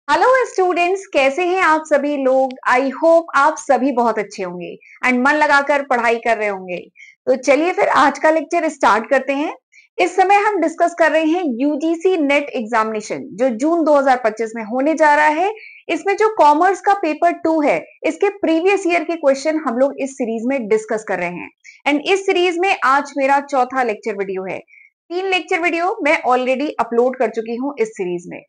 Hello students, कैसे हैं आप सभी लोग। आई होप आप सभी बहुत अच्छे होंगे एंड मन लगाकर पढ़ाई कर रहे होंगे। तो चलिए फिर आज का लेक्चर स्टार्ट करते हैं। इस समय हम डिस्कस कर रहे हैं यूजीसी नेट एग्जामिनेशन जो जून 2025 में होने जा रहा है। इसमें जो कॉमर्स का पेपर 2 है, इसके प्रीवियस ईयर के क्वेश्चन हम लोग इस सीरीज में डिस्कस कर रहे हैं। एंड इस सीरीज में आज मेरा चौथा लेक्चर वीडियो है। 3 लेक्चर वीडियो मैं ऑलरेडी अपलोड कर चुकी हूँ इस सीरीज में।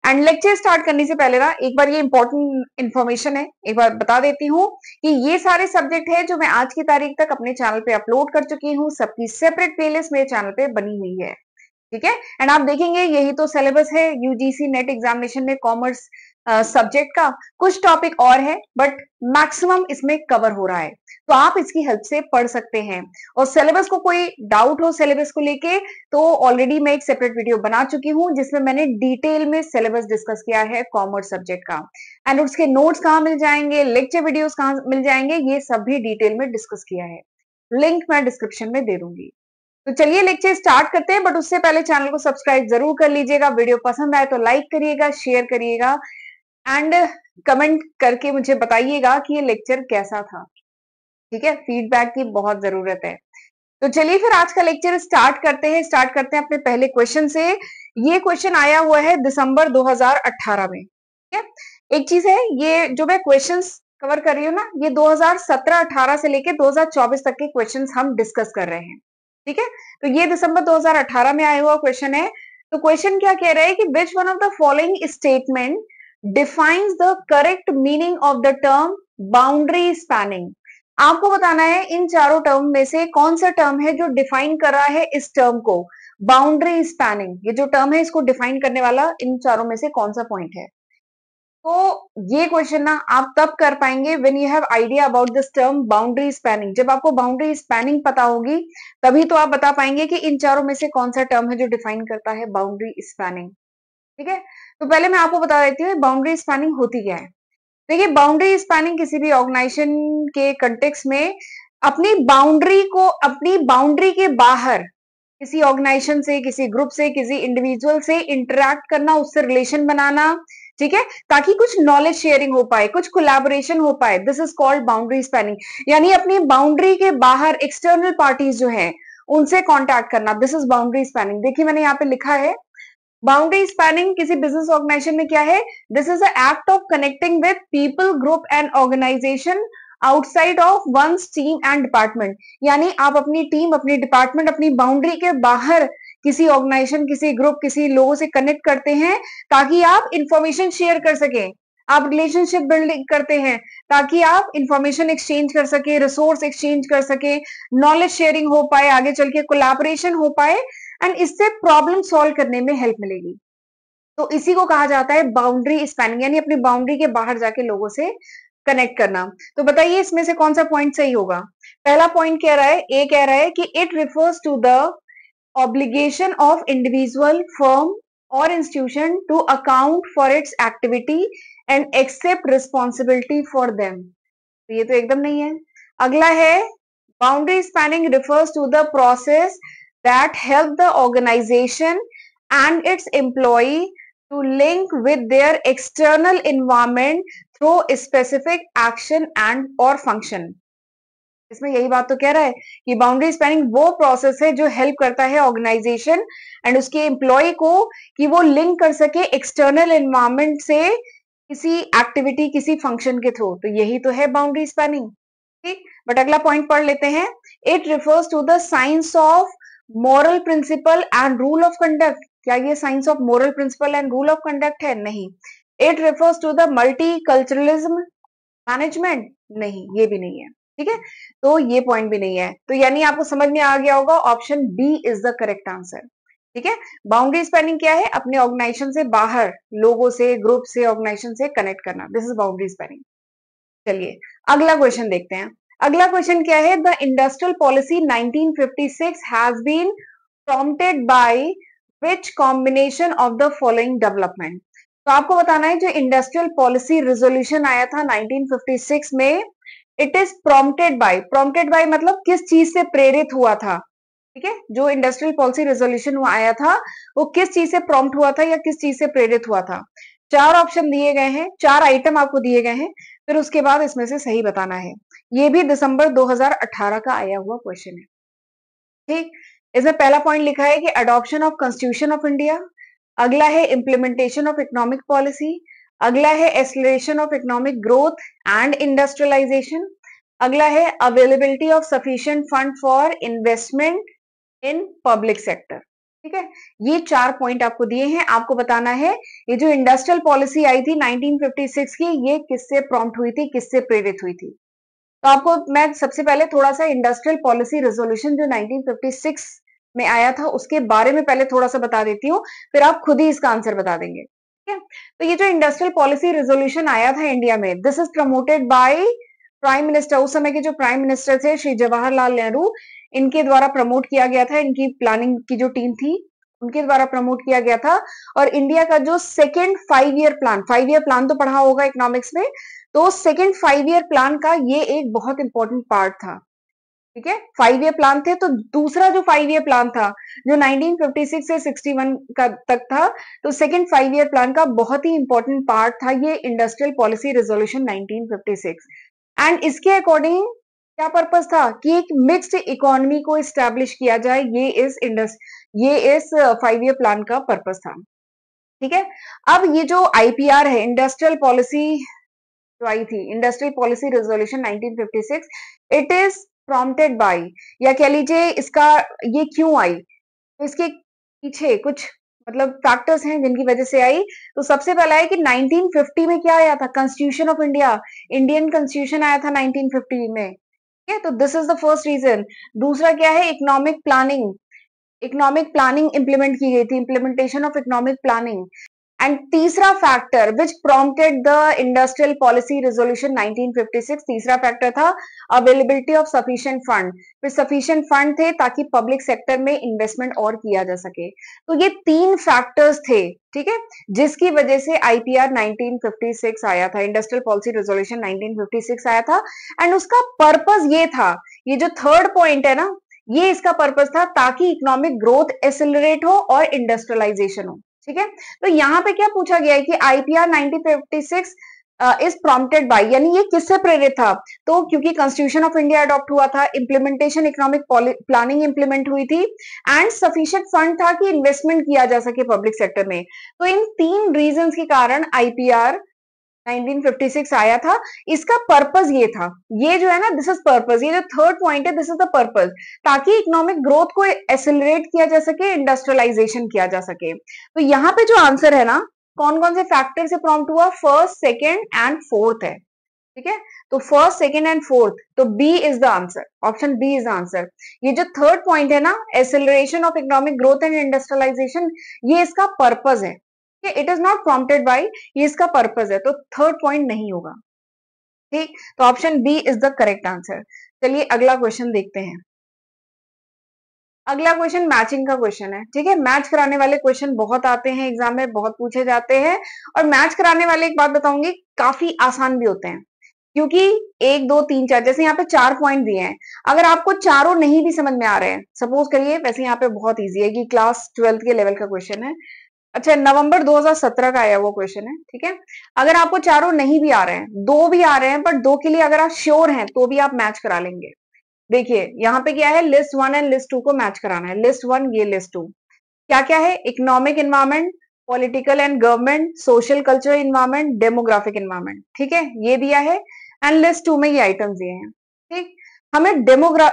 एंड लेक्चर स्टार्ट करने से पहले ना एक बार ये इंपॉर्टेंट इन्फॉर्मेशन है, एक बार बता देती हूँ कि ये सारे सब्जेक्ट है जो मैं आज की तारीख तक अपने चैनल पे अपलोड कर चुकी हूँ। सबकी सेपरेट प्लेलिस्ट मेरे चैनल पे बनी हुई है, ठीक है। एंड आप देखेंगे यही तो सिलेबस है यूजीसी नेट एग्जामिनेशन में कॉमर्स सब्जेक्ट का। कुछ टॉपिक और है बट मैक्सिमम इसमें कवर हो रहा है, तो आप इसकी हेल्प से पढ़ सकते हैं। और सिलेबस को कोई डाउट हो सिलेबस को लेके तो ऑलरेडी मैं एक सेपरेट वीडियो बना चुकी हूँ जिसमें मैंने डिटेल में सिलेबस डिस्कस किया है कॉमर्स सब्जेक्ट का। एंड उसके नोट्स कहाँ मिल जाएंगे, लेक्चर वीडियोस कहाँ मिल जाएंगे, ये सब भी डिटेल में डिस्कस किया है। लिंक मैं डिस्क्रिप्शन में दे दूंगी। तो चलिए लेक्चर स्टार्ट करते हैं, बट उससे पहले चैनल को सब्सक्राइब जरूर कर लीजिएगा। वीडियो पसंद आए तो लाइक करिएगा, शेयर करिएगा एंड कमेंट करके मुझे बताइएगा कि ये लेक्चर कैसा था, ठीक है। फीडबैक की बहुत जरूरत है। तो चलिए फिर आज का लेक्चर स्टार्ट करते हैं अपने पहले क्वेश्चन से। ये क्वेश्चन आया हुआ है दिसंबर 2018 में, ठीक है। एक चीज है, ये जो मैं क्वेश्चंस कवर कर रही हूँ ना, ये 2017-18 से लेके 2024 तक के क्वेश्चंस हम डिस्कस कर रहे हैं, ठीक है। तो ये दिसंबर 2018 में आया हुआ क्वेश्चन है। तो क्वेश्चन क्या कह रहा है कि विच one of the following statement defines the correct meaning of the term boundary spanning. आपको बताना है इन चारों टर्म में से कौन सा टर्म है जो डिफाइन कर रहा है इस टर्म को। बाउंड्री स्पैनिंग ये जो टर्म है इसको डिफाइन करने वाला इन चारों में से कौन सा पॉइंट है। तो ये क्वेश्चन ना आप तब कर पाएंगे when you have idea about this term boundary spanning. जब आपको बाउंड्री स्पैनिंग पता होगी तभी तो आप बता पाएंगे कि इन चारों में से कौन सा टर्म है जो डिफाइन करता है बाउंड्री स्पैनिंग, ठीक है। तो पहले मैं आपको बता देती हूँ बाउंड्री स्पैनिंग होती क्या है। देखिए, बाउंड्री स्पैनिंग किसी भी ऑर्गेनाइजेशन के कंटेक्स्ट में अपनी बाउंड्री के बाहर किसी ऑर्गेनाइजेशन से, किसी ग्रुप से, किसी इंडिविजुअल से इंटरैक्ट करना, उससे रिलेशन बनाना, ठीक है, ताकि कुछ नॉलेज शेयरिंग हो पाए, कुछ कोलैबोरेशन हो पाए। This is called boundary spanning. यानी अपनी बाउंड्री के बाहर एक्सटर्नल पार्टीज जो है उनसे कॉन्टैक्ट करना, दिस इज बाउंड्री स्पैनिंग। देखिए मैंने यहाँ पे लिखा है बाउंड्री स्पैनिंग किसी बिजनेस ऑर्गेनाइजेशन में क्या है। This is a act of connecting with people, group and organisation outside of one's team and department. यानी आप अपनी टीम, अपनी डिपार्टमेंट, अपनी बाउंड्री के बाहर किसी ऑर्गेनाइजेशन, किसी ग्रुप, किसी लोगों से कनेक्ट करते हैं ताकि आप इंफॉर्मेशन शेयर कर सके। आप रिलेशनशिप बिल्डिंग करते हैं ताकि आप इंफॉर्मेशन एक्सचेंज कर सके, रिसोर्स एक्सचेंज कर सके, नॉलेज शेयरिंग हो पाए, आगे चल के कोलैबोरेशन हो पाए एंड इससे प्रॉब्लम सॉल्व करने में हेल्प मिलेगी। तो इसी को कहा जाता है बाउंड्री स्पैनिंग, यानी अपनी बाउंड्री के बाहर जाके लोगों से कनेक्ट करना। तो बताइए इसमें से कौन सा पॉइंट सही होगा। पहला पॉइंट कह रहा है, ए कह रहा है कि it refers to the obligation of individual, firm और institution to account for its activity and accept responsibility for them. तो ये तो एकदम नहीं है। अगला है boundary spanning refers to the process that help the organization and its employee to link with their external environment through a specific action and or function। इसमें यही बात तो कह रहा है कि बाउंड्री स्पैनिंग वो प्रोसेस है जो हेल्प करता है ऑर्गेनाइजेशन एंड उसके एम्प्लॉय को कि वो लिंक कर सके एक्सटर्नल एनवायरमेंट से किसी एक्टिविटी, किसी फंक्शन के थ्रू। तो यही तो है बाउंड्री स्पैनिंग, ठीक। बट अगला पॉइंट पढ़ लेते हैं। It refers to the science of moral principle and rule of conduct. क्या ये science of moral principle and rule of conduct है? नहीं। It refers to the multiculturalism management. नहीं, ये भी नहीं है, ठीक है। तो ये पॉइंट भी नहीं है। तो यानी आपको समझ में आ गया होगा option B is the correct answer, ठीक है। बाउंड्री स्पैनिंग क्या है? अपने ऑर्गेनाइजेशन से बाहर लोगों से, ग्रुप से, ऑर्गेनाइजेशन से कनेक्ट करना, दिस इज बाउंड्री स्पैनिंग। चलिए अगला क्वेश्चन देखते हैं। अगला क्वेश्चन क्या है? The industrial policy 1956 has been prompted by which combination of the following development. तो आपको बताना है जो इंडस्ट्रियल पॉलिसी रेजोल्यूशन आया था 1956 में, इट इज प्रॉम्प्टेड बाय मतलब किस चीज से प्रेरित हुआ था, ठीक है। जो इंडस्ट्रियल पॉलिसी रेजोल्यूशन आया था वो किस चीज से प्रॉम्प्ट हुआ था या किस चीज से प्रेरित हुआ था। 4 ऑप्शन दिए गए हैं, 4 आइटम आपको दिए गए हैं, फिर उसके बाद इसमें से सही बताना है। ये भी दिसंबर 2018 का आया हुआ क्वेश्चन है। ठीक, इसमें पहला पॉइंट लिखा है कि adoption of constitution of India, अगला है इम्प्लीमेंटेशन ऑफ इकोनॉमिक पॉलिसी, अगला है acceleration of economic growth and industrialisation, अगला है availability of sufficient fund for investment in public sector. ठीक है, ये 4 पॉइंट आपको दिए हैं, आपको बताना है ये जो इंडस्ट्रियल पॉलिसी आई थी 1956 की, ये किससे प्रॉम्प्ट हुई थी, किससे प्रेरित हुई थी। तो आपको मैं सबसे पहले थोड़ा सा इंडस्ट्रियल पॉलिसी रेजोल्यूशन जो 1956 में आया था उसके बारे में पहले थोड़ा सा बता देती हूँ, फिर आप खुद ही इसका आंसर बता देंगे। ठीक है, तो ये जो इंडस्ट्रियल पॉलिसी रेजोल्यूशन आया था इंडिया में, this is promoted by prime minister, उस समय के जो प्राइम मिनिस्टर थे श्री जवाहरलाल नेहरू, इनके द्वारा प्रमोट किया गया था, इनकी प्लानिंग की जो टीम थी उनके द्वारा प्रमोट किया गया था। और इंडिया का जो second 5 year plan, 5 year plan तो पढ़ा होगा इकोनॉमिक्स में, तो सेकेंड 5 ईयर प्लान का ये एक बहुत इंपॉर्टेंट पार्ट था। ठीक है, 5 ईयर प्लान थे, तो दूसरा जो 5 ईयर प्लान था जो 1956 से 61 का तक था, तो सेकेंड 5 ईयर प्लान का बहुत ही इंपॉर्टेंट पार्ट था ये इंडस्ट्रियल पॉलिसी रेजोल्यूशन 1956। एंड इसके अकॉर्डिंग क्या पर्पस था कि एक मिक्स्ड इकोनॉमी को इस्टेब्लिश किया जाए, ये इस 5 ईयर प्लान का पर्पस था। ठीक है, अब ये जो आईपीआर है, इंडस्ट्रियल पॉलिसी जो आई थी, industrial policy resolution 1956, it is prompted by, या कह लीजिए इसका ये क्यों आई, तो इसके पीछे कुछ मतलब फैक्टर्स हैं जिनकी वजह से आई। तो सबसे पहला है कि 1950 में क्या आया था, constitution of India, Indian constitution आया था 1950 में। ठीक है, तो this is the first reason. दूसरा क्या है, इकोनॉमिक प्लानिंग इंप्लीमेंट की गई थी, implementation of economic planning. And तीसरा factor which prompted the industrial policy resolution 1956, तीसरा फैक्टर था अवेलेबिलिटी ऑफ सफिशिएंट फंड, फिर सफिशिएंट फंड थे ताकि पब्लिक सेक्टर में इन्वेस्टमेंट और किया जा सके। तो ये 3 फैक्टर्स थे, ठीक है, जिसकी वजह से आईपीआर 1956 आया था, इंडस्ट्रियल पॉलिसी रेजोल्यूशन 1956 आया था। एंड उसका पर्पस ये था, ये जो थर्ड पॉइंट है ना, ये इसका पर्पस था ताकि इकोनॉमिक ग्रोथ एक्सेलरेट हो और इंडस्ट्रियलाइजेशन हो। ठीक है, तो यहाँ पे क्या पूछा गया है कि आईपीआर 1956 इज प्रॉम्प्टेड बाय, यानी ये किससे प्रेरित था, तो क्योंकि कॉन्स्टिट्यूशन ऑफ इंडिया अडॉप्ट हुआ था, इंप्लीमेंटेशन इकोनॉमिक प्लानिंग इंप्लीमेंट हुई थी, एंड सफिशिएंट फंड था कि इन्वेस्टमेंट किया जा सके पब्लिक सेक्टर में। तो इन 3 रीजंस के कारण आईपीआर 1956 आया था। इसका पर्पस ये था, ये जो है ना, दिस इज पर्पस, ये जो थर्ड पॉइंट है, दिस इज द पर्पस, ताकि इकोनॉमिक ग्रोथ को एक्सेलरेट किया जा सके, इंडस्ट्रियलाइजेशन किया जा सके। तो यहाँ पे जो आंसर है ना, कौन कौन से फैक्टर से प्रॉम्प्ट हुआ, फर्स्ट, सेकेंड एंड फोर्थ है। ठीक है, तो फर्स्ट, सेकेंड एंड फोर्थ, तो B is the answer, option B is the answer. ये जो थर्ड पॉइंट है ना, acceleration of economic growth and industrialisation, ये इसका पर्पस है, it is not prompted by, ये इसका पर्पस है, तो थर्ड पॉइंट नहीं होगा। ठीक, तो option B is the correct answer. चलिए अगला क्वेश्चन देखते हैं। अगला क्वेश्चन मैचिंग का क्वेश्चन है। ठीक है, मैच कराने वाले क्वेश्चन बहुत आते हैं एग्जाम में, बहुत पूछे जाते हैं, और मैच कराने वाले एक बात बताऊंगी, काफी आसान भी होते हैं, क्योंकि 1 2 3 4 जैसे यहाँ पे 4 पॉइंट दिए हैं, अगर आपको चारों नहीं भी समझ में आ रहे हैं, सपोज करिए, वैसे यहाँ पे बहुत इजी है कि क्लास 12th के लेवल का क्वेश्चन है, अच्छा नवंबर 2017 का आया हुआ क्वेश्चन है। ठीक है, अगर आपको चारों नहीं भी आ रहे हैं, 2 भी आ रहे हैं, पर 2 के लिए अगर आप श्योर हैं तो भी आप मैच करा लेंगे। देखिए यहाँ पे क्या है, लिस्ट 1 एंड लिस्ट 2 को मैच कराना है। लिस्ट 1, ये लिस्ट 2 क्या क्या है, economic environment, political and government, social cultural environment, demographic environment. ठीक है, ये दिया है, एंड लिस्ट 2 में ये आइटम्स दिए हैं। ठीक, हमें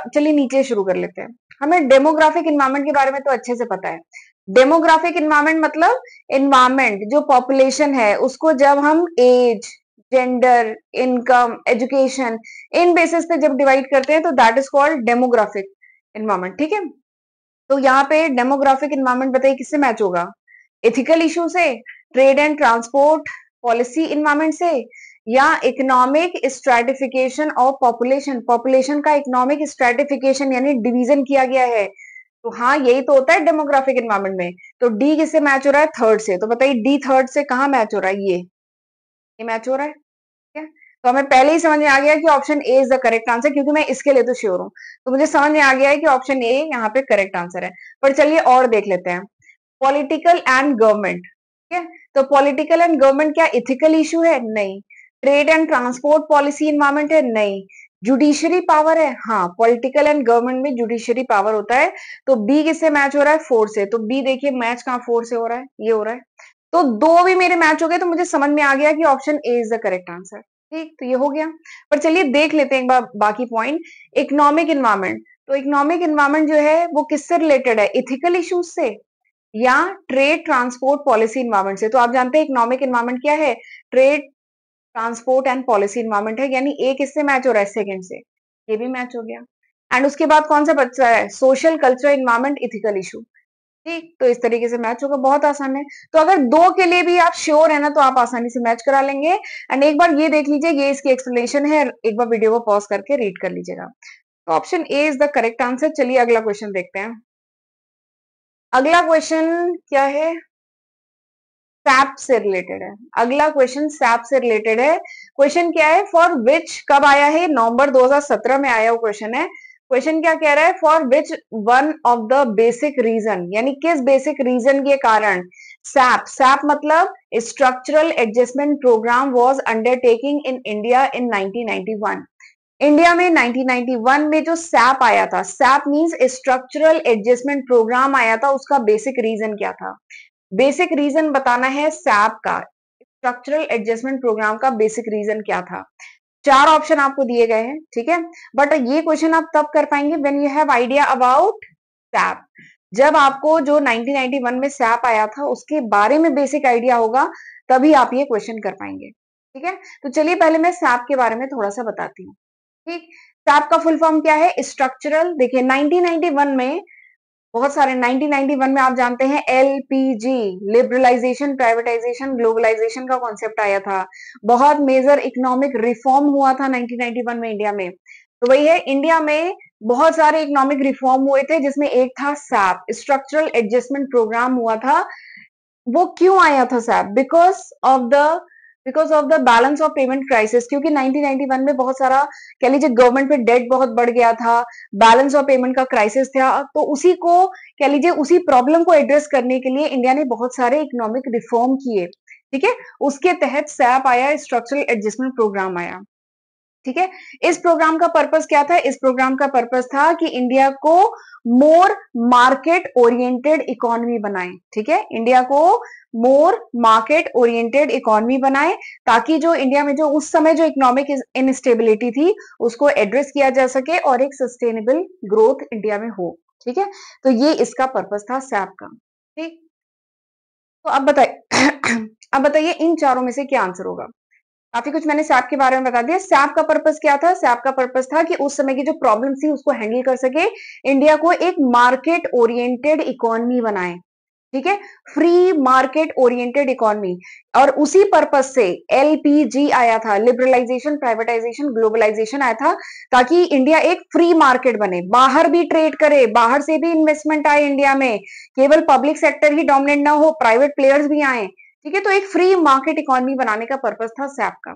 चलिए नीचे शुरू कर लेते हैं। हमें डेमोग्राफिक एनवायरमेंट के बारे में तो अच्छे से पता है। डेमोग्राफिक एनवायरमेंट मतलब एनवायरमेंट, जो पॉपुलेशन है उसको जब हम एज, जेंडर, इनकम, एजुकेशन, इन बेसिस पे जब डिवाइड करते हैं तो that is called demographic environment. ठीक है, तो यहाँ पे डेमोग्राफिक एनवायरमेंट बताइए किससे मैच होगा, एथिकल इशू से, trade and transport policy environment से, या economic stratification of population, population का इकोनॉमिक स्ट्रेटिफिकेशन यानी डिवीजन किया गया है। तो हाँ, यही तो होता है डेमोग्राफिक एनवायरमेंट में। तो डी किससे मैच हो रहा है, थर्ड से। तो बताइए डी थर्ड से कहाँ मैच हो रहा है, ये मैच हो रहा है। ठीक है, तो हमें पहले ही समझ में आ गया कि option A is the correct answer, क्योंकि मैं इसके लिए तो श्योर हूँ, तो मुझे समझ में आ गया है कि ऑप्शन ए यहाँ पे करेक्ट आंसर है। पर चलिए और देख लेते हैं, पॉलिटिकल एंड गवर्नमेंट। ठीक है, तो पॉलिटिकल एंड गवर्नमेंट क्या इथिकल इशू है? नहीं। Trade and transport policy environment है? नहीं। जुडिशरी पावर है? हाँ, पॉलिटिकल एंड गवर्नमेंट में जुडिशरी पावर होता है। तो बी किससे मैच हो रहा है? 4 से। तो बी देखिए मैच कहां 4 से हो रहा है? ये हो रहा है। तो दो भी मेरे मैच हो गए, तो मुझे समझ में आ गया कि option A is the correct answer. ठीक, तो ये हो गया। पर चलिए देख लेते हैं एक बार बाकी पॉइंट। इकोनॉमिक एनवायरमेंट, तो इकोनॉमिक एनवायरमेंट जो है वो किससे रिलेटेड है? इथिकल इश्यूज से या ट्रेड ट्रांसपोर्ट पॉलिसी एनवायरमेंट से? तो आप जानते हैं इकोनॉमिक एनवायरमेंट क्या है? Trade transport and policy environment है, यानी ए किससे मैच हो रहा है? सेकंड से। ये भी मैच हो गया। एंड उसके बाद कौन सा बच्चा है? Social culture environment ethical issue. ठीक, तो इस तरीके से मैच होगा, बहुत आसान है। तो अगर दो के लिए भी आप श्योर है ना, तो आप आसानी से मैच करा लेंगे। एंड एक बार ये देख लीजिए, ये इसकी एक्सप्लेनेशन है, एक बार वीडियो को पॉज करके रीड कर लीजिएगा। तो option A is the correct answer. चलिए अगला क्वेश्चन देखते हैं। अगला क्वेश्चन क्या है? सैप से रिलेटेड है। अगला क्वेश्चन सैप से रिलेटेड है। क्वेश्चन क्या है? फॉर विच, कब आया है? नवंबर 2017 में आया हुआ क्वेश्चन है। क्वेश्चन क्या कह रहा है? For which one of the basic reason, यानी किस बेसिक रीजन के कारण सैप, सैप मतलब structural adjustment programme was undertaking in India in 1991। India में 1991 में जो सैप आया था, SAP means structural adjustment programme आया था, उसका बेसिक रीजन क्या था? बेसिक रीजन बताना है सैप का, स्ट्रक्चरल एडजस्टमेंट प्रोग्राम का बेसिक रीजन क्या था। चार ऑप्शन आपको दिए गए हैं, ठीक है। बट ये क्वेश्चन आप तब कर पाएंगे when you have idea about SAP. जब आपको जो 1991 में सैप आया था उसके बारे में बेसिक आइडिया होगा, तभी आप ये क्वेश्चन कर पाएंगे, ठीक है। तो चलिए पहले मैं सैप के बारे में थोड़ा सा बताती हूँ। ठीक, सैप का फुल फॉर्म क्या है? स्ट्रक्चरल, देखिए 1991 में बहुत सारे, 1991 में आप जानते हैं एलपीजी, लिबरलाइजेशन, प्राइवेटाइजेशन, ग्लोबलाइजेशन का कॉन्सेप्ट आया था। बहुत मेजर इकोनॉमिक रिफॉर्म हुआ था 1991 में इंडिया में। तो वही है, इंडिया में बहुत सारे इकोनॉमिक रिफॉर्म हुए थे, जिसमें एक था सैप, स्ट्रक्चरल एडजस्टमेंट प्रोग्राम हुआ था। वो क्यों आया था SAP? Because of the balance of payment crisis, क्योंकि 1991 में बहुत सारा, कह लीजिए गवर्नमेंट पे डेट बहुत बढ़ गया था, बैलेंस ऑफ पेमेंट का क्राइसिस था। तो उसी को, कह लीजिए उसी प्रॉब्लम को एड्रेस करने के लिए इंडिया ने बहुत सारे इकोनॉमिक रिफॉर्म किए, ठीक है। उसके तहत सैप आया, स्ट्रक्चरल एडजस्टमेंट प्रोग्राम आया, ठीक है। इस प्रोग्राम का पर्पस क्या था? इस प्रोग्राम का पर्पस था कि इंडिया को मोर मार्केट ओरिएंटेड इकोनॉमी बनाए, ठीक है। इंडिया को मोर मार्केट ओरिएंटेड इकोनॉमी बनाए, ताकि जो इंडिया में जो उस समय जो इकोनॉमिक इनस्टेबिलिटी थी उसको एड्रेस किया जा सके और एक सस्टेनेबल ग्रोथ इंडिया में हो, ठीक है। तो ये इसका पर्पस था सैप का, ठीक। तो अब बताइए अब बताइए इन चारों में से क्या आंसर होगा? काफी कुछ मैंने सैप के बारे में बता दिया। सैप का पर्पस क्या था? सैप का पर्पस था कि उस समय की जो प्रॉब्लम थी उसको हैंडल कर सके, इंडिया को एक मार्केट ओरिएंटेड इकोनॉमी बनाए, ठीक है, फ्री मार्केट ओरिएंटेड इकोनॉमी। और उसी पर्पस से एलपीजी आया था, लिबरलाइजेशन, प्राइवेटाइजेशन, ग्लोबलाइजेशन आया था, ताकि इंडिया एक फ्री मार्केट बने, बाहर भी ट्रेड करे, बाहर से भी इन्वेस्टमेंट आए इंडिया में, केवल पब्लिक सेक्टर ही डोमिनेट ना हो, प्राइवेट प्लेयर्स भी आए, ठीक है। तो एक फ्री मार्केट इकोनॉमी बनाने का पर्पस था सैप का,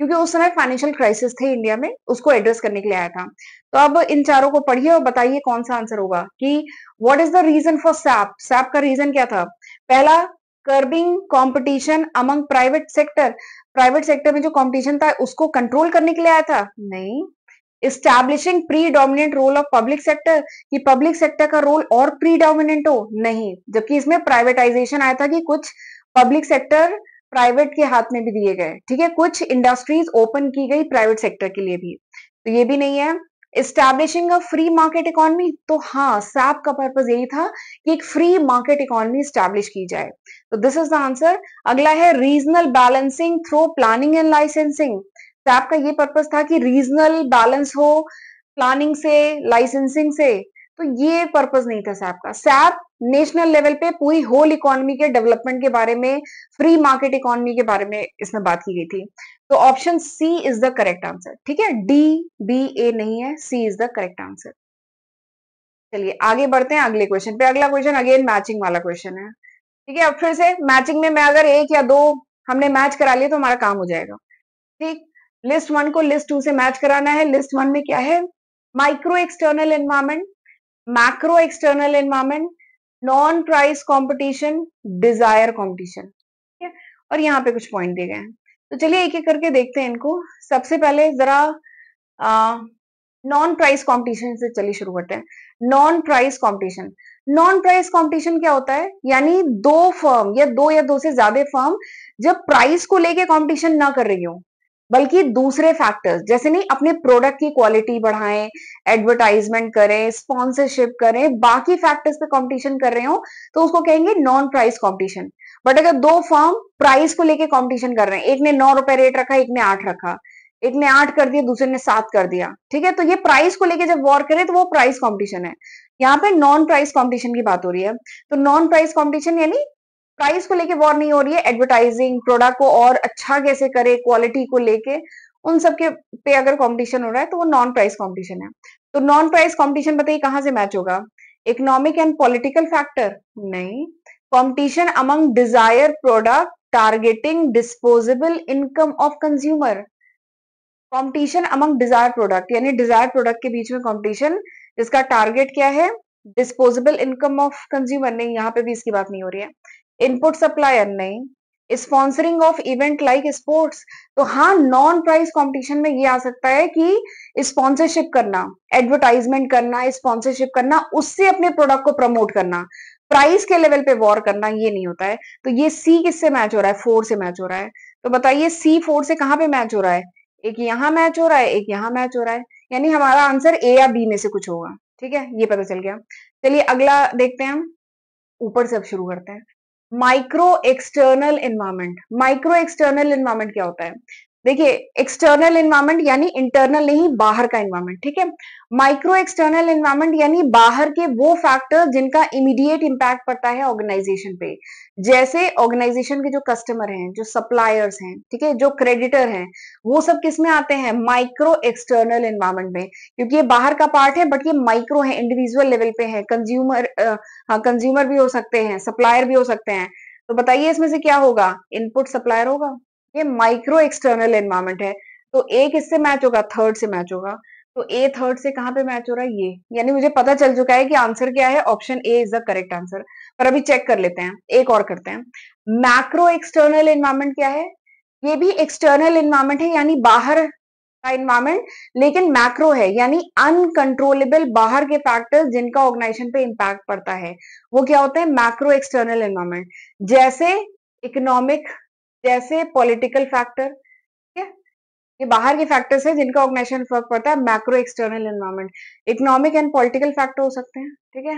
क्योंकि उस समय फाइनेंशियल क्राइसिस थे इंडिया में, उसको एड्रेस करने के लिए आया था। तो अब इन चारों को पढ़िए और बताइए कौन सा आंसर होगा कि what is the reason for SAP. SAP का रीजन क्या था? पहला, curbing competition among private sector, private sector में जो कंपटीशन था उसको कंट्रोल करने के लिए आया था? नहीं। Establishing predominant role of public sector, कि पब्लिक सेक्टर का रोल और प्री डोमिनेंट हो? नहीं। जबकि इसमें प्राइवेटाइजेशन आया था कि कुछ पब्लिक सेक्टर प्राइवेट के हाथ में भी दिए गए, ठीक है, कुछ इंडस्ट्रीज ओपन की गई प्राइवेट सेक्टर के लिए भी, तो ये भी नहीं है। Establishing a free market economy, तो हाँ, सैप का पर्पस यही था कि एक फ्री मार्केट इकोनॉमी स्टैब्लिश की जाए, तो दिस इज द आंसर। अगला है regional balancing through planning and licensing. SAP का ये पर्पस था कि रीजनल बैलेंस हो प्लानिंग से, लाइसेंसिंग से, तो ये पर्पस नहीं था सैप का। सैप नेशनल लेवल पे पूरी होल इकोनॉमी के डेवलपमेंट के बारे में, फ्री मार्केट इकोनॉमी के बारे में इसमें बात की गई थी। तो option C is the correct answer, ठीक है। डी, बी, ए नहीं है, C is the correct answer. चलिए आगे बढ़ते हैं अगले क्वेश्चन पे। अगला क्वेश्चन अगेन मैचिंग वाला क्वेश्चन है, ठीक है। अब फिर से मैचिंग में मैं अगर एक या दो हमने मैच करा लिया तो हमारा काम हो जाएगा, ठीक। लिस्ट वन को लिस्ट टू से मैच कराना है। लिस्ट वन में क्या है? Micro external environment, macro external environment, non price competition, desire competition, ठीक है। और यहाँ पे कुछ पॉइंट दिए गए हैं। तो चलिए एक एक करके देखते हैं इनको। सबसे पहले जरा नॉन प्राइस कंपटीशन से चलिए शुरू करते हैं। Non price competition, non price competition क्या होता है? यानी दो फर्म या दो से ज्यादा फर्म जब प्राइस को लेके कंपटीशन ना कर रही हो, बल्कि दूसरे फैक्टर्स, जैसे नहीं अपने प्रोडक्ट की क्वालिटी बढ़ाएं, एडवर्टाइजमेंट करें, स्पॉन्सरशिप करें, बाकी फैक्टर्स पे कंपटीशन कर रहे हो, तो उसको कहेंगे नॉन प्राइस कंपटीशन। बट अगर दो फर्म प्राइस को लेके कंपटीशन कर रहे हैं, एक ने 9 रुपए रेट रखा, एक ने 8 रखा, एक ने 8 कर दिया, दूसरे ने 7 कर दिया, ठीक है, तो ये प्राइस को लेके जब वॉर करे तो वो प्राइस कंपटीशन है। यहाँ पे नॉन प्राइस कंपटीशन की बात हो रही है। तो नॉन प्राइस कंपटीशन यानी प्राइस को लेके वॉर नहीं हो रही है, एडवर्टाइजिंग, प्रोडक्ट को और अच्छा कैसे करे, क्वालिटी को लेके, उन सब के पे अगर कंपटीशन हो रहा है तो वो नॉन प्राइस कंपटीशन है। तो नॉन प्राइस कंपटीशन बताइए कहां से मैच होगा? Economic and political factor? नहीं। Competition among desire product targeting disposable income of consumer. Competition among desire product यानी डिजायर प्रोडक्ट के बीच में कंपटीशन, जिसका टारगेट क्या है? Disposable income of consumer? नहीं, यहाँ पे भी इसकी बात नहीं हो रही है। Input supplier? नहीं। Sponsoring of event like sports? तो हाँ, नॉन प्राइस कंपटीशन में ये आ सकता है कि स्पॉन्सरशिप करना, एडवर्टाइजमेंट करना, स्पॉन्सरशिप करना, उससे अपने प्रोडक्ट को प्रमोट करना, प्राइस के लेवल पे वॉर करना, ये नहीं होता है। तो ये सी किससे मैच हो रहा है? 4 से मैच हो रहा है। तो बताइए सी 4 से कहां पे मैच हो रहा है? एक यहाँ मैच हो रहा है, एक यहाँ मैच हो रहा है, यानी हमारा आंसर ए या बी में से कुछ होगा। ठीक है, ये पता चल गया। चलिए अगला देखते हैं हम, ऊपर से अब शुरू करते हैं। Micro external environment. Micro external environment क्या होता है? देखिए, एक्सटर्नल एनवायरमेंट यानी इंटरनल नहीं, बाहर का एनवायरमेंट, ठीक है। माइक्रो एक्सटर्नल एनवायरमेंट यानी बाहर के वो फैक्टर जिनका इमीडिएट इंपैक्ट पड़ता है ऑर्गेनाइजेशन पे। जैसे ऑर्गेनाइजेशन के जो कस्टमर हैं, जो सप्लायर्स हैं, ठीक है, जो क्रेडिटर हैं, वो सब किस में आते हैं? माइक्रो एक्सटर्नल एनवायरमेंट में, क्योंकि ये बाहर का पार्ट है बट ये माइक्रो है, इंडिविजुअल लेवल पे है। कंज्यूमर, हाँ, कंज्यूमर भी हो सकते हैं, सप्लायर भी हो सकते हैं। तो बताइए इसमें से क्या होगा? इनपुट सप्लायर होगा। ये माइक्रो एक्सटर्नल एनवायरमेंट है। तो ए किससे मैच होगा? थर्ड से मैच होगा। तो ए थर्ड से कहां पे मैच हो रहा है? ये, यानी मुझे पता चल चुका है कि आंसर क्या है, option A is the correct answer. पर अभी चेक कर लेते हैं, एक और करते हैं। मैक्रो एक्सटर्नल एनवायरमेंट क्या है? ये भी एक्सटर्नल एनवायरमेंट है, यानी बाहर का एनवायरमेंट, लेकिन मैक्रो है, यानी अनकंट्रोलेबल बाहर के फैक्टर्स जिनका ऑर्गेनाइजेशन पे इंपैक्ट पड़ता है, वो क्या होते हैं? Macro external environment. जैसे इकोनॉमिक, जैसे पॉलिटिकल फैक्टर, ठीक है, ये बाहर के फैक्टर्स है जिनका ऑर्गेनाइजेशन फर्क पड़ता है, macro external environment. Economic and political factor हो सकते हैं, ठीक है,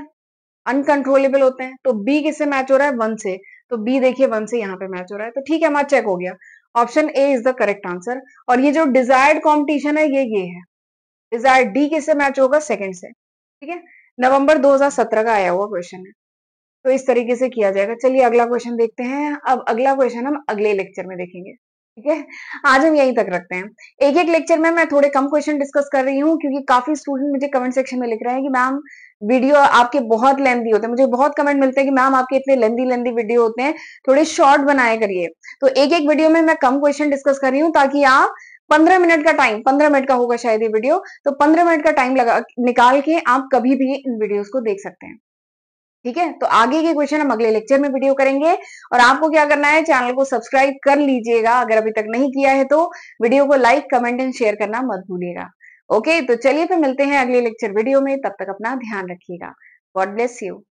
अनकंट्रोलेबल होते हैं। तो बी किससे मैच हो रहा है? 1 से। तो बी देखिए 1 से यहाँ पे मैच हो रहा है, तो ठीक है, हमारा चेक हो गया। Option A is the correct answer. और ये जो डिजायर्ड कॉम्पिटिशन है, ये है डिजायर्ड। डी किससे मैच होगा? सेकंड से, ठीक है। नवंबर 2017 का आया हुआ क्वेश्चन है, तो इस तरीके से किया जाएगा। चलिए अगला क्वेश्चन देखते हैं। अब अगला क्वेश्चन हम अगले लेक्चर में देखेंगे, ठीक है। आज हम यहीं तक रखते हैं। एक एक लेक्चर में मैं थोड़े कम क्वेश्चन डिस्कस कर रही हूँ, क्योंकि काफी स्टूडेंट मुझे कमेंट सेक्शन में लिख रहे हैं कि मैम वीडियो आपके बहुत लेंथी होते हैं। मुझे बहुत कमेंट मिलते हैं कि मैम आपके इतने लेंथी लेंथी वीडियो होते हैं, थोड़े शॉर्ट बनाया करिए। तो एक एक वीडियो में मैं कम क्वेश्चन डिस्कस कर रही हूँ, ताकि आप 15 मिनट का टाइम, 15 मिनट का होगा शायद ये वीडियो, तो 15 मिनट का टाइम लगा निकाल के आप कभी भी इन वीडियोस को देख सकते हैं, ठीक है। तो आगे के क्वेश्चन हम अगले लेक्चर में वीडियो करेंगे। और आपको क्या करना है, चैनल को सब्सक्राइब कर लीजिएगा अगर अभी तक नहीं किया है तो। वीडियो को लाइक, कमेंट एंड शेयर करना मत भूलिएगा। ओके, तो चलिए फिर मिलते हैं अगले लेक्चर वीडियो में। तब तक अपना ध्यान रखिएगा। God bless you.